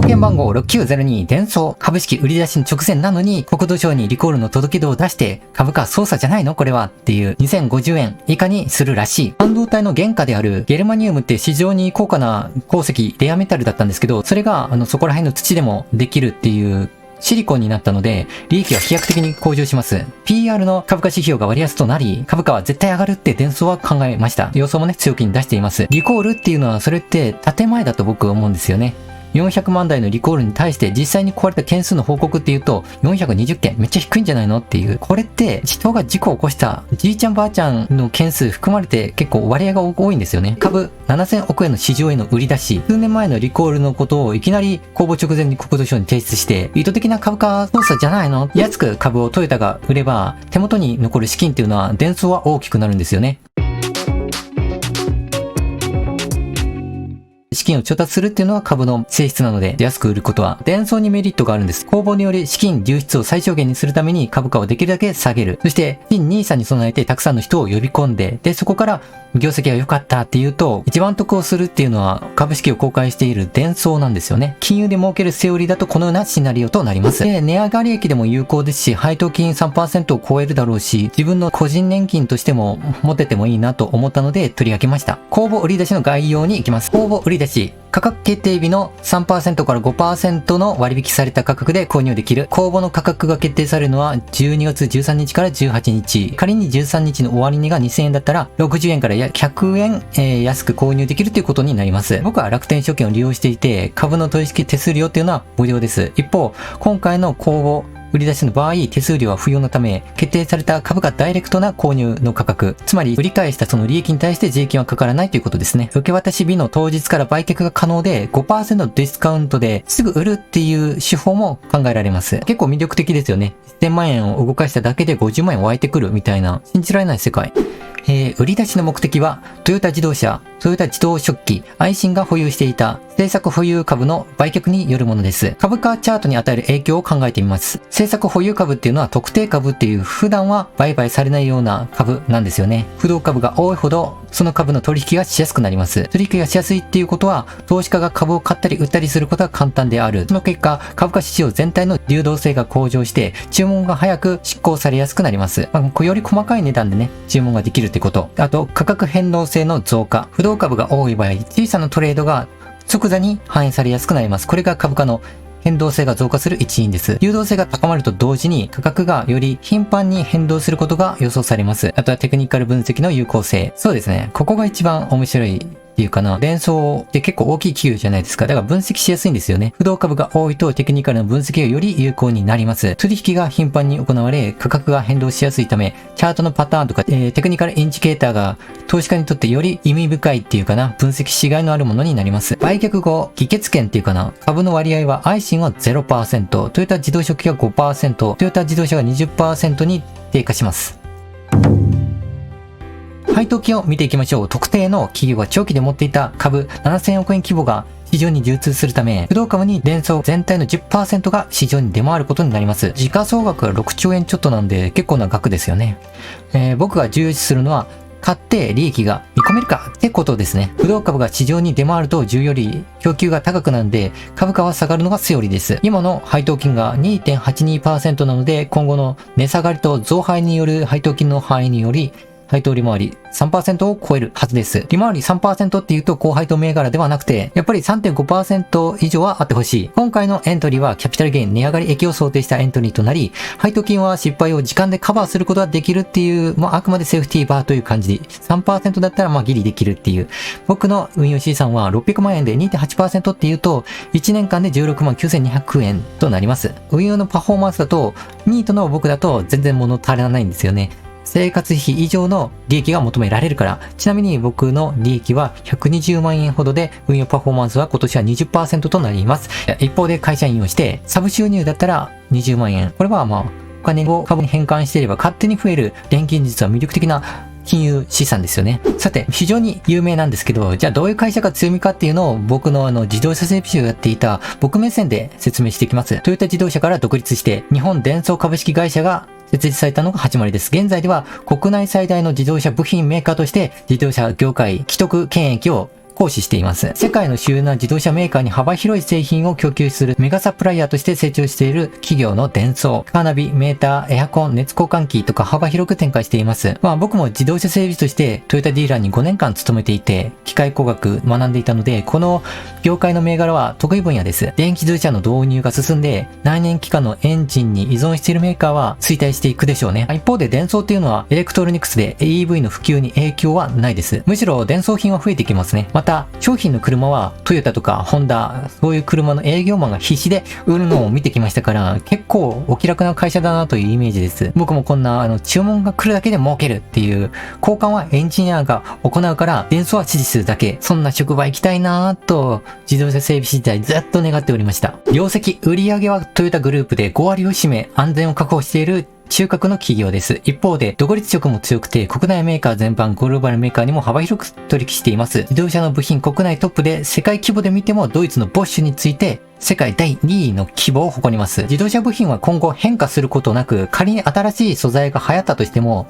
件番号6902デンソー株式売り出しの直前なのに国土省にリコールの届け出を出して株価操作じゃないのこれはっていう2050円以下にするらしい。半導体の原価であるゲルマニウムって非常に高価な鉱石レアメタルだったんですけど、それがそこら辺の土でもできるっていうシリコンになったので、利益は飛躍的に向上します。PR の株価指標が割安となり、株価は絶対上がるってデンソーは考えました。予想もね、強気に出しています。リコールっていうのはそれって建前だと僕は思うんですよね。400万台のリコールに対して実際に壊れた件数の報告っていうと420件めっちゃ低いんじゃないのっていう。これって人が事故を起こしたじいちゃんばあちゃんの件数含まれて結構割合が多いんですよね。株7000億円の市場への売り出し、数年前のリコールのことをいきなり公募直前に国土省に提出して意図的な株価操作じゃないの？安く株をトヨタが売れば手元に残る資金っていうのはデンソーは大きくなるんですよね。資金を調達するっていうのは株の性質なので、安く売ることはデンソーにメリットがあるんです。公募により資金流出を最小限にするために株価をできるだけ下げる。そして新NISAに備えてたくさんの人を呼び込んで、でそこから業績が良かったっていうと一番得をするっていうのは株式を公開しているデンソーなんですよね。金融で儲けるセオリーだとこのようなシナリオとなります。で、値上がり益でも有効ですし、配当金 3% を超えるだろうし、自分の個人年金としても持ててもいいなと思ったので取り上げました。公募売り出しの概要に行きます。公募売り出し、価格決定日の 3% から 5% の割引された価格で購入できる。公募の価格が決定されるのは12月13日から18日。仮に13日の終値が2000円だったら60円から100円、安く購入できるということになります。僕は楽天証券を利用していて、株の取引手数料っていうのは無料です。一方、今回の公募売り出しの場合、手数料は不要のため、決定された株価ダイレクトな購入の価格、つまり売り返したその利益に対して税金はかからないということですね。受け渡し日の当日から売却が可能で、5% のディスカウントですぐ売るっていう手法も考えられます。結構魅力的ですよね。1000万円を動かしただけで50万円湧いてくるみたいな、信じられない世界。売り出しの目的は、トヨタ自動車、トヨタ自動食器、愛信が保有していた政策保有株の売却によるものです。株価チャートに与える影響を考えてみます。政策保有株っていうのは特定株っていう普段は売買されないような株なんですよね。不動株が多いほど、その株の取引がしやすくなります。取引がしやすいっていうことは、投資家が株を買ったり売ったりすることが簡単である。その結果、株価市場全体の流動性が向上して、注文が早く執行されやすくなります。より細かい値段でね、注文ができるってこと。あと、価格変動性の増加。不動株が多い場合、小さなトレードが即座に反映されやすくなります。これが株価の変動性が増加する一因です。流動性が高まると同時に価格がより頻繁に変動することが予想されます。あとはテクニカル分析の有効性。そうですね。ここが一番面白いっていうかな。デンソーって結構大きい企業じゃないですか。だから分析しやすいんですよね。不動株が多いとテクニカルな分析がより有効になります。取引が頻繁に行われ、価格が変動しやすいため、チャートのパターンとか、テクニカルインジケーターが投資家にとってより意味深いっていうかな、分析しがいのあるものになります。売却後、議決権っていうかな、株の割合は愛信は 0%、トヨタ自動食器が 5%、トヨタ自動車が 20% に低下します。配当金を見ていきましょう。特定の企業が長期で持っていた株7000億円規模が市場に流通するため、不動株にデンソー全体の 10% が市場に出回ることになります。時価総額が6兆円ちょっとなんで結構な額ですよね。僕が重視するのは、買って利益が見込めるかってことですね。不動株が市場に出回ると需要より供給が高くなるんで、株価は下がるのがセオリーです。今の配当金が 2.82% なので、今後の値下がりと増配による配当金の範囲により、配当利回り 3% を超えるはずです。利回り 3% っていうと高配当銘柄ではなくて、やっぱり 3.5% 以上はあってほしい。今回のエントリーはキャピタルゲイン値上がり益を想定したエントリーとなり、配当金は失敗を時間でカバーすることができるっていう、あくまでセーフティーバーという感じで、3% だったらギリできるっていう。僕の運用資産は600万円で 2.8% っていうと、1年間で16万9200円となります。運用のパフォーマンスだと、ニートの僕だと全然物足りないんですよね。生活費以上の利益が求められるから。ちなみに僕の利益は120万円ほどで、運用パフォーマンスは今年は 20% となります。一方で会社員をして、サブ収入だったら20万円。これはお金を株に変換していれば勝手に増える錬金術は魅力的な金融資産ですよね。さて、非常に有名なんですけど、じゃあどういう会社が強みかっていうのを僕の自動車整備士をやっていた僕目線で説明していきます。トヨタ自動車から独立して日本電装株式会社が設立されたのが始まりです。現在では国内最大の自動車部品メーカーとして自動車業界既得権益を行使しています。世界の主要な自動車メーカーに幅広い製品を供給するメガサプライヤーとして成長している企業のデンソー、カーナビ、メーター、エアコン、熱交換器とか幅広く展開しています。僕も自動車整備としてトヨタディーラーに5年間勤めていて、機械工学学んでいたので、この業界の銘柄は得意分野です。電気自動車の導入が進んで、内燃機関のエンジンに依存しているメーカーは衰退していくでしょうね。一方でデンソーっていうのはエレクトロニクスで EV の普及に影響はないです。むしろデンソー品は増えてきますね。また、商品の車はトヨタとかホンダ、そういう車の営業マンが必死で売るのを見てきましたから、結構お気楽な会社だなというイメージです。僕もこんな注文が来るだけで儲けるっていう交換はエンジニアが行うから、デンソーは指示するだけ。そんな職場行きたいなぁと自動車整備時代ずっと願っておりました。業績、売上はトヨタグループで5割を占め、安全を確保している中核の企業です。一方で、独立色も強くて、国内メーカー全般、グローバルメーカーにも幅広く取引しています。自動車の部品国内トップで、世界規模で見てもドイツのボッシュについて、世界第2位の規模を誇ります。自動車部品は今後変化することなく、仮に新しい素材が流行ったとしても、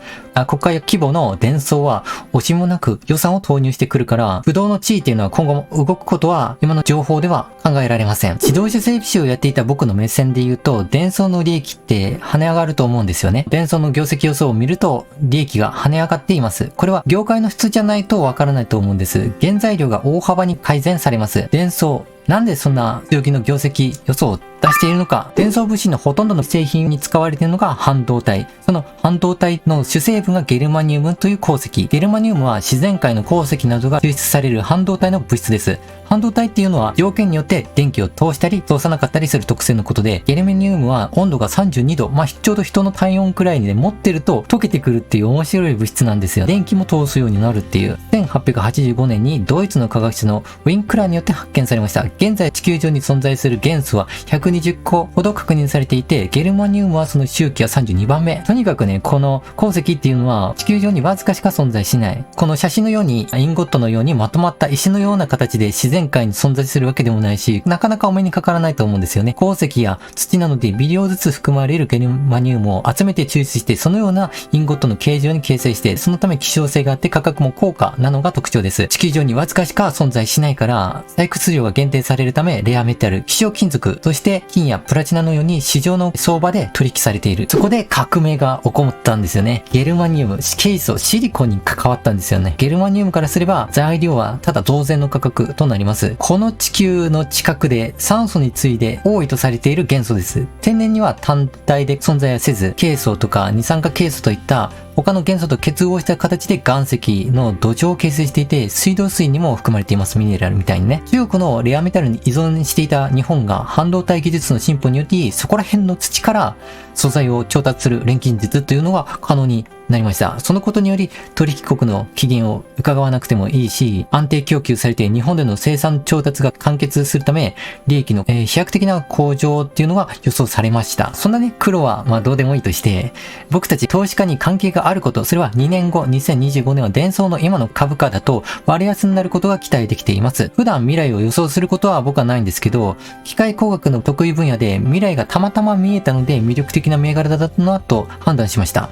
国家規模のデンソーは惜しもなく予算を投入してくるから、不動の地位っていうのは今後も動くことは今の情報では考えられません。自動車整備士をやっていた僕の目線で言うと、デンソーの利益って跳ね上がると思うんですよね。デンソーの業績予想を見ると、利益が跳ね上がっています。これは業界の質じゃないとわからないと思うんです。原材料が大幅に改善されます。デンソー、なんでそんな強気の業績予想を出しているのか。デンソー物資のほとんどの製品に使われているのが半導体。その半導体の主成分がゲルマニウムという鉱石。ゲルマニウムは自然界の鉱石などが抽出される半導体の物質です。半導体っていうのは条件によって電気を通したり通さなかったりする特性のことで、ゲルマニウムは温度が32度、ちょうど人の体温くらいにね、持ってると溶けてくるっていう面白い物質なんですよ。電気も通すようになるっていう。1885年にドイツの科学者のウィンクラーによって発見されました。現在地球上に存在する元素は120個ほど確認されていて、ゲルマニウムはその周期は32番目。とにかくね、この鉱石っていうのは地球上にわずかしか存在しない。この写真のようにインゴットのようにまとまった石のような形で自然界に存在するわけでもないし、なかなかお目にかからないと思うんですよね。鉱石や土などで微量ずつ含まれるゲルマニウムを集めて抽出して、そのようなインゴットの形状に形成して、そのため希少性があって価格も高価なのが特徴です。地球上にわずかしか存在しないから、採掘量が限定されるため、レアメタル、希少金属、そして金やプラチナのように市場の相場で取引されている。そこで革命が起こったんですよね。ゲルマニウム、ケイ素、シリコンに関わったんですよね。ゲルマニウムからすれば材料はただ同然の価格となります。この地球の近くで酸素に次いで多いとされている元素です。天然には単体で存在はせず、ケイ素とか二酸化ケイ素といった他の元素と結合した形で岩石の土壌を形成していて、水道水にも含まれています。ミネラルみたいにね。中国のレアメタルに依存していた日本が半導体技術の進歩によって、そこら辺の土から素材を調達する錬金術というのが可能になりました。そのことにより取引国の機嫌を伺わなくてもいいし、安定供給されて日本での生産調達が完結するため、利益の飛躍的な向上っていうのが予想されました。そんなね、黒はどうでもいいとして、僕たち投資家に関係があること、それは2年後、2025年はデンソーの今の株価だと割安になることが期待できています。普段未来を予想することは僕はないんですけど、機械工学の得意分野で未来がたまたま見えたので魅力的な銘柄だったなと判断しました。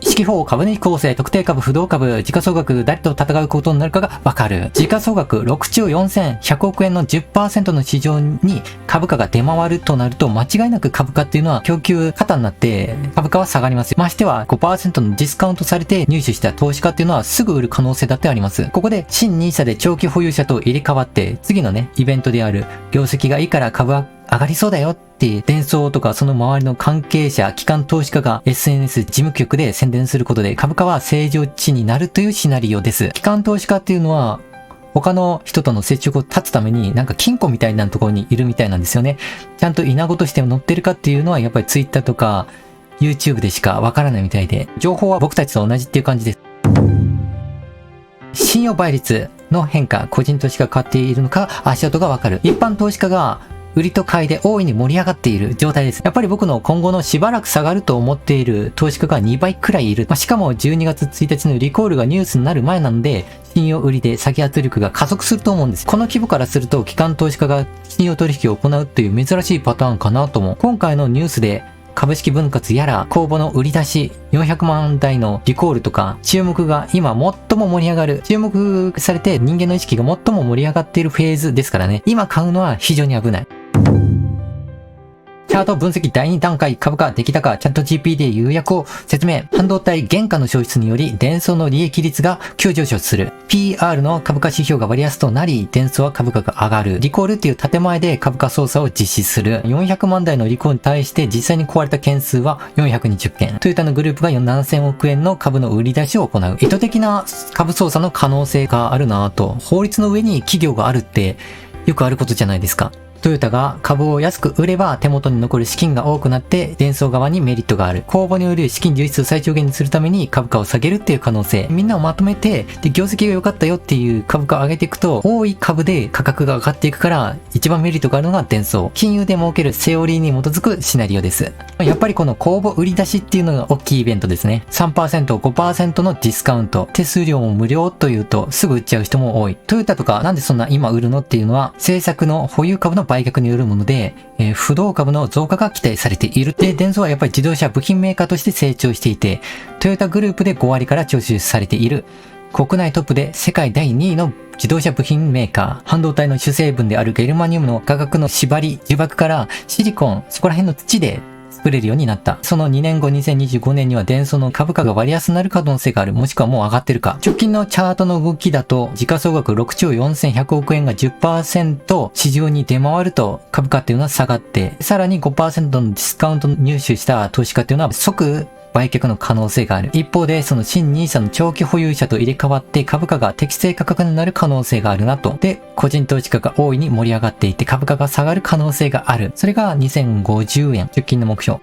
四季報、株主構成、特定株、不動株、時価総額、誰と戦うことになるかがわかる。時価総額6兆4100億円の 10% の市場に株価が出回るとなると、間違いなく株価っていうのは供給過多になって株価は下がります。ましては 5% のディスカウントされて入手した投資家っていうのはすぐ売る可能性だってあります。ここで新NISAで長期保有者と入れ替わって、次のね、イベントである業績がいいから株は上がりそうだよってデンソーとかその周りの関係者、機関投資家が SNS 事務局で宣伝することで株価は正常値になるというシナリオです。機関投資家っていうのは他の人との接触を断つために金庫みたいなところにいるみたいなんですよね。ちゃんとイナゴとして載ってるかっていうのはやっぱり Twitter とか YouTube でしかわからないみたいで、情報は僕たちと同じっていう感じです。信用倍率の変化、個人投資家が変わっているのか足音がわかる。一般投資家が売りと買いで大いに盛り上がっている状態です。やっぱり僕の今後のしばらく下がると思っている投資家が2倍くらいいる。しかも12月1日のリコールがニュースになる前なので、信用売りで先圧力が加速すると思うんです。この規模からすると機関投資家が信用取引を行うという珍しいパターンかなとも。今回のニュースで株式分割やら公募の売り出し、400万台のリコールとか、注目が今最も盛り上がる、注目されて人間の意識が最も盛り上がっているフェーズですからね。今買うのは非常に危ない。チャート分析第2段階、株価出来高チャット GP で有約を説明。半導体原価の消失によりデンソーの利益率が急上昇する。PR の株価指標が割安となり、デンソーは株価が上がる。リコールっていう建前で株価操作を実施する。400万台のリコールに対して実際に壊れた件数は420件。トヨタのグループが7000億円の株の売り出しを行う。意図的な株操作の可能性があるなぁと。法律の上に企業があるってよくあることじゃないですか。トヨタが株を安く売れば手元に残る資金が多くなってデンソー側にメリットがある。公募による資金流出を最小限にするために株価を下げるっていう可能性。みんなをまとめて、で、業績が良かったよっていう株価を上げていくと、多い株で価格が上がっていくから、一番メリットがあるのがデンソー。金融で儲けるセオリーに基づくシナリオです。やっぱりこの公募売り出しっていうのが大きいイベントですね。3%、5% のディスカウント。手数料も無料というとすぐ売っちゃう人も多い。トヨタとかなんでそんな今売るのっていうのは、政策の保有株の売却によるもので、不動株の増加が期待されている。で、デンソーはやっぱり自動車部品メーカーとして成長していて、トヨタグループで5割から徴収されている。国内トップで世界第2位の自動車部品メーカー。半導体の主成分であるゲルマニウムの価格の縛り、呪縛からシリコン、そこら辺の土で作れるようになった。その2年後2025年にはデンソーの株価が割安になる可能性がある。もしくはもう上がってるか。直近のチャートの動きだと、時価総額6兆4100億円が 10% 市場に出回ると株価っていうのは下がって、さらに 5% のディスカウント入手した投資家っていうのは即売却の可能性がある。一方で、その新 NISA の長期保有者と入れ替わって株価が適正価格になる可能性があるなと。で、個人投資家が大いに盛り上がっていて株価が下がる可能性がある。それが2050円、直近の目標。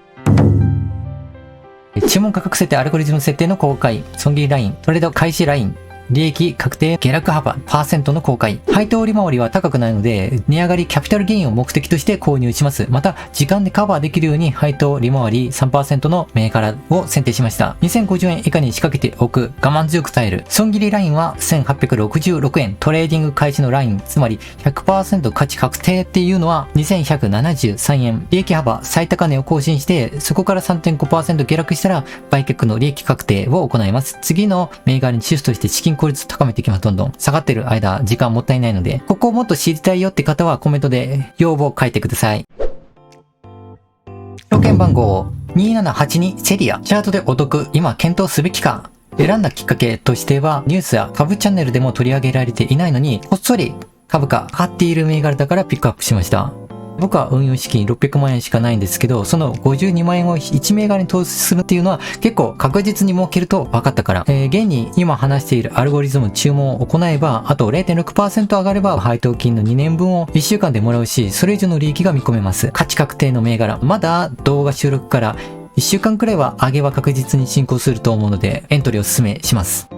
注文価格設定アルゴリズム設定の公開、損切りライン、トレード開始ライン、利益確定下落幅、パーセントの公開。配当利回りは高くないので、値上がりキャピタルゲインを目的として購入します。また、時間でカバーできるように配当利回り 3% の銘柄を選定しました。2050円以下に仕掛けておく。我慢強く耐える。損切りラインは1866円。トレーディング開始のライン、つまり 100% 価値確定っていうのは2173円。利益幅最高値を更新して、そこから 3.5% 下落したら、売却の利益確定を行います。次の銘柄にシフトして資金効率高めていきます。どんどん下がってる間時間もったいないので、ここをもっと知りたいよって方はコメントで要望書いてください。証券番号2782セリア。チャートでお得、今検討すべきか。選んだきっかけとしては、ニュースや株チャンネルでも取り上げられていないのに、こっそり株価上がっている銘柄だからピックアップしました。僕は運用資金600万円しかないんですけど、その52万円を1銘柄に投資するっていうのは結構確実に儲けると分かったから。現に今話しているアルゴリズム注文を行えば、あと 0.6% 上がれば配当金の2年分を1週間でもらうし、それ以上の利益が見込めます。価値確定の銘柄。まだ動画収録から1週間くらいは上げは確実に進行すると思うので、エントリーをお勧めします。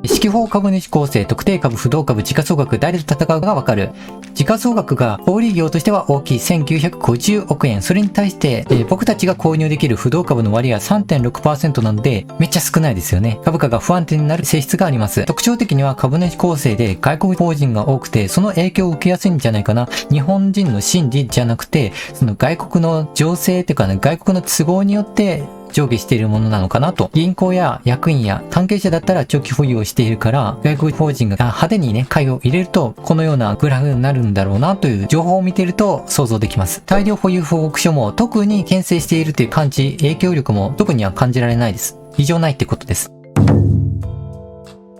四季報株主構成、特定株、不動株、時価総額、誰と戦うかがわかる。時価総額が小売業としては大きい1950億円。それに対して、僕たちが購入できる不動株の割合は 3.6% なので、めっちゃ少ないですよね。株価が不安定になる性質があります。特徴的には株主構成で外国法人が多くて、その影響を受けやすいんじゃないかな。日本人の心理じゃなくて、その外国の情勢っていうかね、外国の都合によって、上下しているものなのかなと。銀行や役員や関係者だったら長期保有をしているから、外国法人が派手にね、買いを入れると、このようなグラフになるんだろうなという情報を見ていると想像できます。大量保有報告書も特に牽制しているという感じ、影響力も特には感じられないです。異常ないってことです。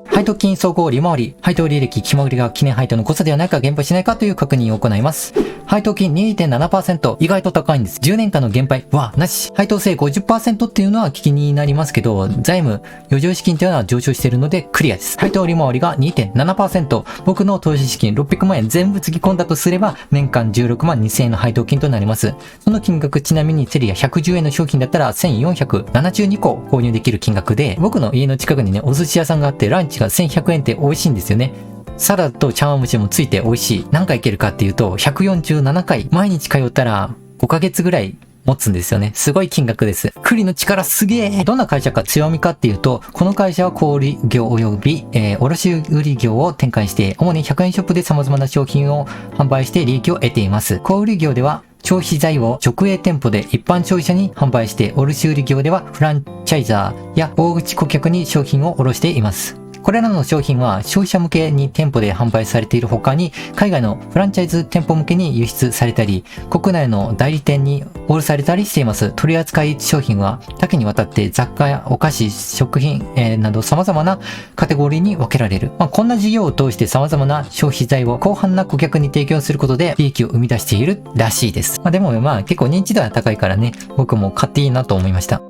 配当金総合利回り、配当利益、決まりが記念配当の誤差ではないか減配しないかという確認を行います。配当金 2.7%、意外と高いんです。10年間の減配はなし。配当性 50% っていうのは気になりますけど、財務、余剰資金というのは上昇しているのでクリアです。配当利回りが 2.7%、僕の投資資金600万円全部つぎ込んだとすれば、年間16万2000円の配当金となります。その金額、ちなみにセリア110円の商品だったら1472個購入できる金額で、僕の家の近くにね、お寿司屋さんがあってランチが1100円って美味しいんですよね。サラダと茶碗蒸しもついて美味しい。何回いけるかっていうと、147回。毎日通ったら5ヶ月ぐらい持つんですよね。すごい金額です。栗の力すげえ。どんな会社か強みかっていうと、この会社は小売業及び、卸売業を展開して、主に100円ショップで様々な商品を販売して利益を得ています。小売業では、消費財を直営店舗で一般消費者に販売して、卸売業ではフランチャイザーや大口顧客に商品を卸しています。これらの商品は消費者向けに店舗で販売されている他に、海外のフランチャイズ店舗向けに輸出されたり、国内の代理店に卸されたりしています。取扱い商品は多岐にわたって雑貨やお菓子、食品、など様々なカテゴリーに分けられる。こんな事業を通して様々な消費財を広範な顧客に提供することで利益を生み出しているらしいです。でも結構認知度は高いからね、僕も買っていいなと思いました。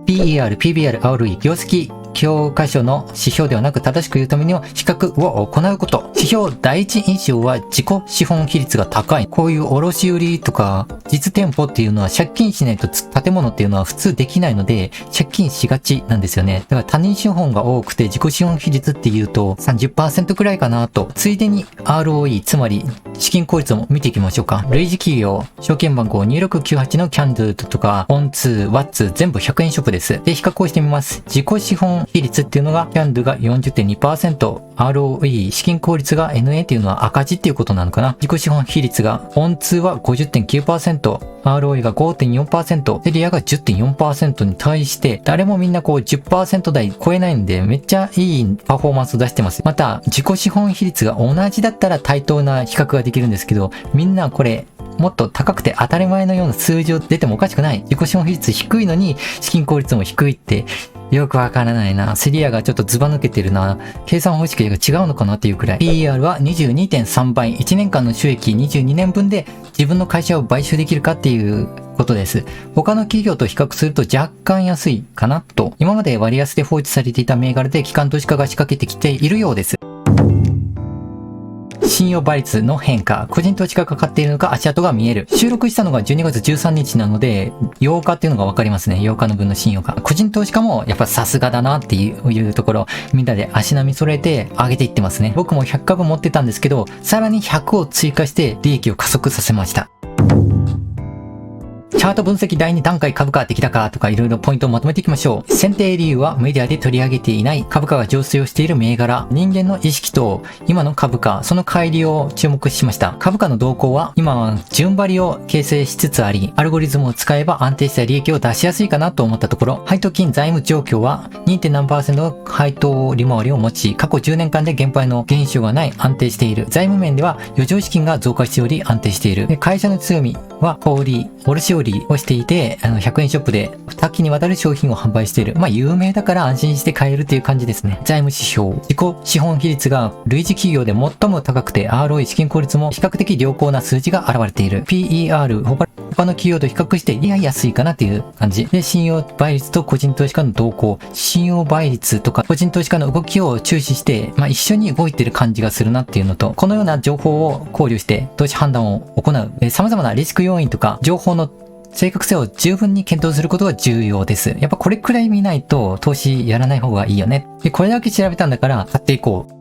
PER、PBR、ROE、業績教科書の指標ではなく正しく言うためには比較を行うこと。指標第一印象は自己資本比率が高い。こういう卸売とか実店舗っていうのは借金しないと建物っていうのは普通できないので借金しがちなんですよね。だから他人資本が多くて自己資本比率っていうと 30% くらいかなと。ついでに ROE つまり資金効率も見ていきましょうか。類似企業、証券番号2698のキャンドゥとかオンツー、ワッツ全部100円ショップです。で、比較をしてみます。自己資本比率っていうのがキャンドゥが 40.2%、ROE 資金効率が NA っていうのは赤字っていうことなのかな。自己資本比率がオンツーは 50.9%、ROE が 5.4%、セリアが 10.4% に対して、誰もみんな10% 台超えないんで、めっちゃいいパフォーマンスを出してます。また、自己資本比率が同じだったら対等な比較ができるんですけど、みんなこれ、もっと高くて当たり前のような数字を出てもおかしくない。自己資本比率低いのに、資金効率も低いって、よくわからないな。セリアがちょっとズバ抜けてるな。計算方式が違うのかなっていうくらい。PER は 22.3 倍。1年間の収益22年分で自分の会社を買収できるかっていうことです。他の企業と比較すると若干安いかなと。今まで割安で放置されていた銘柄で機関投資家が仕掛けてきているようです。信用倍率の変化。個人投資家が買っているのか足跡が見える。収録したのが12月13日なので、8日っていうのがわかりますね。8日の分の信用が。個人投資家もやっぱさすがだなっていうところ、みんなで足並み揃えて上げていってますね。僕も100株持ってたんですけど、さらに100を追加して利益を加速させました。チャート分析第2段階株価的高とかいろいろポイントをまとめていきましょう。選定理由はメディアで取り上げていない株価が上昇している銘柄、人間の意識と今の株価、その乖離を注目しました。株価の動向は今は順張りを形成しつつあり、アルゴリズムを使えば安定した利益を出しやすいかなと思ったところ、配当金財務状況は 2. 何%の配当利回りを持ち、過去10年間で減配の減少がない安定している。財務面では余剰資金が増加しており安定している。で、会社の強みは小売、卸売をしていて、100円ショップで多岐にわたる商品を販売している。有名だから安心して買えるっていう感じですね。財務指標。自己資本比率が類似企業で最も高くて、ROE 資金効率も比較的良好な数字が現れている。PER、他の企業と比較して、安いかなっていう感じ。で、信用倍率と個人投資家の動向。信用倍率とか個人投資家の動きを注視して、一緒に動いてる感じがするなっていうのと、このような情報を考慮して投資判断を行う。様々なリスク要因とか情報の正確性を十分に検討することが重要です。やっぱこれくらい見ないと投資やらない方がいいよね。で、これだけ調べたんだから買っていこう。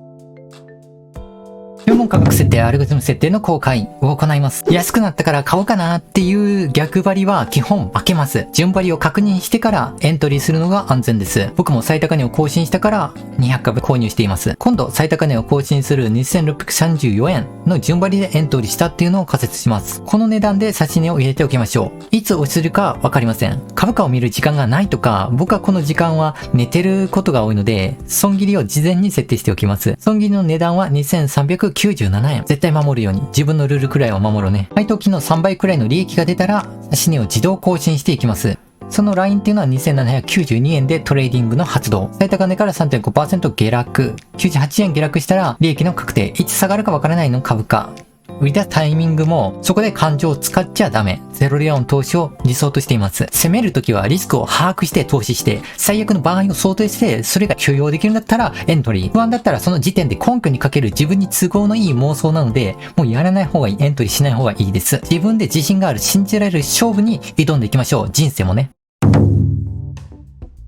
注文価格設定、アルゴリズム設定の公開を行います。安くなったから買おうかなっていう逆張りは基本負けます。順張りを確認してからエントリーするのが安全です。僕も最高値を更新したから200株購入しています。今度最高値を更新する2634円の順張りでエントリーしたっていうのを仮説します。この値段で指し値を入れておきましょう。いつ落ちるかわかりません。株価を見る時間がないとか、僕はこの時間は寝てることが多いので、損切りを事前に設定しておきます。損切りの値段は2397円。絶対守るように。自分のルールくらいは守ろうね。配当金の3倍くらいの利益が出たら、指し値を自動更新していきます。そのラインっていうのは2792円でトレーディングの発動。最高値から 3.5% 下落。98円下落したら利益の確定。いつ下がるかわからないの株価。売り出すタイミングもそこで感情を使っちゃダメ。ゼロリアン投資を理想としています。攻めるときはリスクを把握して投資して、最悪の場合を想定してそれが許容できるんだったらエントリー。不安だったらその時点で根拠にかける自分に都合のいい妄想なので、もうやらない方がいい。エントリーしない方がいいです。自分で自信がある信じられる勝負に挑んでいきましょう。人生もね。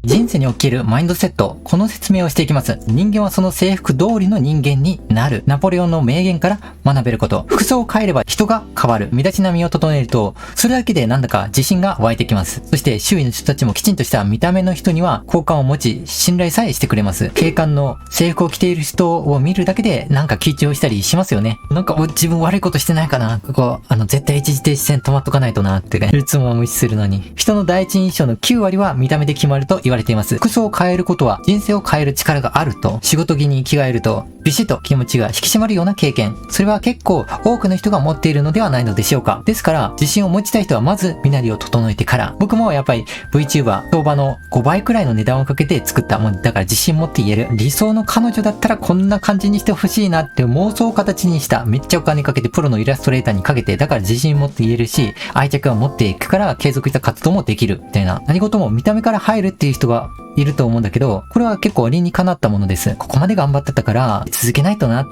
人世におけるマインドセット、この説明をしていきます。人間はその制服通りの人間になる。ナポレオンの名言から学べること。服装を変えれば人が変わる。身だしなみを整えると、それだけでなんだか自信が湧いてきます。そして周囲の人たちもきちんとした見た目の人には好感を持ち、信頼さえしてくれます。警官の制服を着ている人を見るだけでなんか緊張したりしますよね。なんか自分悪いことしてないかな。ここ、絶対一時停止線止まっとかないとなってね。いつも無視するのに。人の第一印象の9割は見た目で決まると言われています。服装を変えることは人生を変える力があると、仕事着に着替えると、ビシッと気持ちが引き締まるような経験。それは結構多くの人が持っているのではないのでしょうか。ですから、自信を持ちたい人はまず身なりを整えてから。僕もやっぱり VTuber、相場の5倍くらいの値段をかけて作った。もうだから自信持って言える。理想の彼女だったらこんな感じにしてほしいなって妄想を形にした。めっちゃお金かけてプロのイラストレーターにかけて、だから自信持って言えるし、愛着を持っていくから継続した活動もできる。みたいな。何事も見た目から入るっていう人がいると思うんだけど、これは結構理にかなったものです。ここまで頑張ってたから続けないとなっ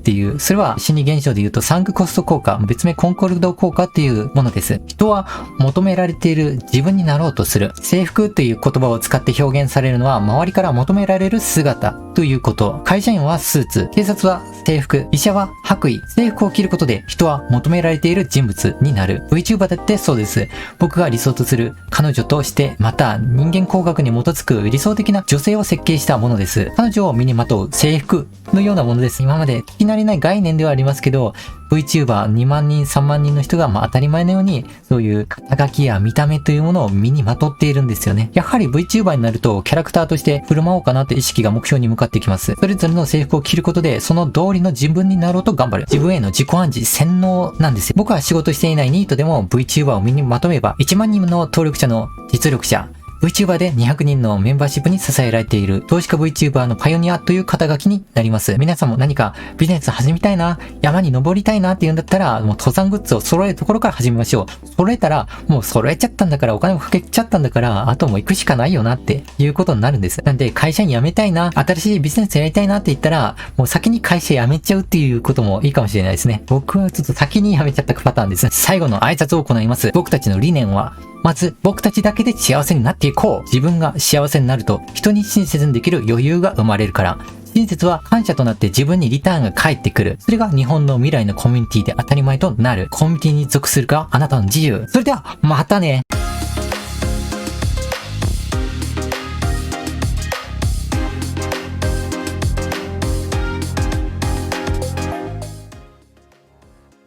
ていう、それは心理現象で言うとサンクコスト効果、別名コンコルド効果っていうものです。人は求められている自分になろうとする。制服という言葉を使って表現されるのは周りから求められる姿ということ。会社員はスーツ、警察は制服、医者は白衣。制服を着ることで人は求められている人物になる。VTuber だってそうです。僕が理想とする彼女として、また人間工学に基づく理想的な女性を設計したものです。彼女を身にまとう制服のようなものです。今まで聞き慣れない概念ではありますけど、VTuber2 万人3万人の人が当たり前のようにそういう肩書きや見た目というものを身にまとっているんですよね。やはり VTuber になるとキャラクターとして振る舞おうかなって意識が目標に向かってきます。それぞれの制服を着ることでその通りの自分になろうと頑張る。自分への自己暗示、洗脳なんですよ。僕は仕事していないニートでも VTuber を身にまとめば1万人の登録者の実力者、VTuber で200人のメンバーシップに支えられている投資家 VTuber のパイオニアという肩書きになります。皆さんも何かビジネス始めたいな、山に登りたいなっていうんだったら、もう登山グッズを揃えるところから始めましょう。揃えたら、もう揃えちゃったんだから、お金もかけちゃったんだから、あともう行くしかないよなっていうことになるんです。なんで会社に辞めたいな、新しいビジネスやりたいなって言ったら、もう先に会社辞めちゃうっていうこともいいかもしれないですね。僕はちょっと先に辞めちゃったパターンです。最後の挨拶を行います。僕たちの理念は、まず僕たちだけで幸せになっていこう。自分が幸せになると人に親切にできる余裕が生まれるから。親切は感謝となって自分にリターンが返ってくる。それが日本の未来のコミュニティで当たり前となる。コミュニティに属するかあなたの自由。それではまたね。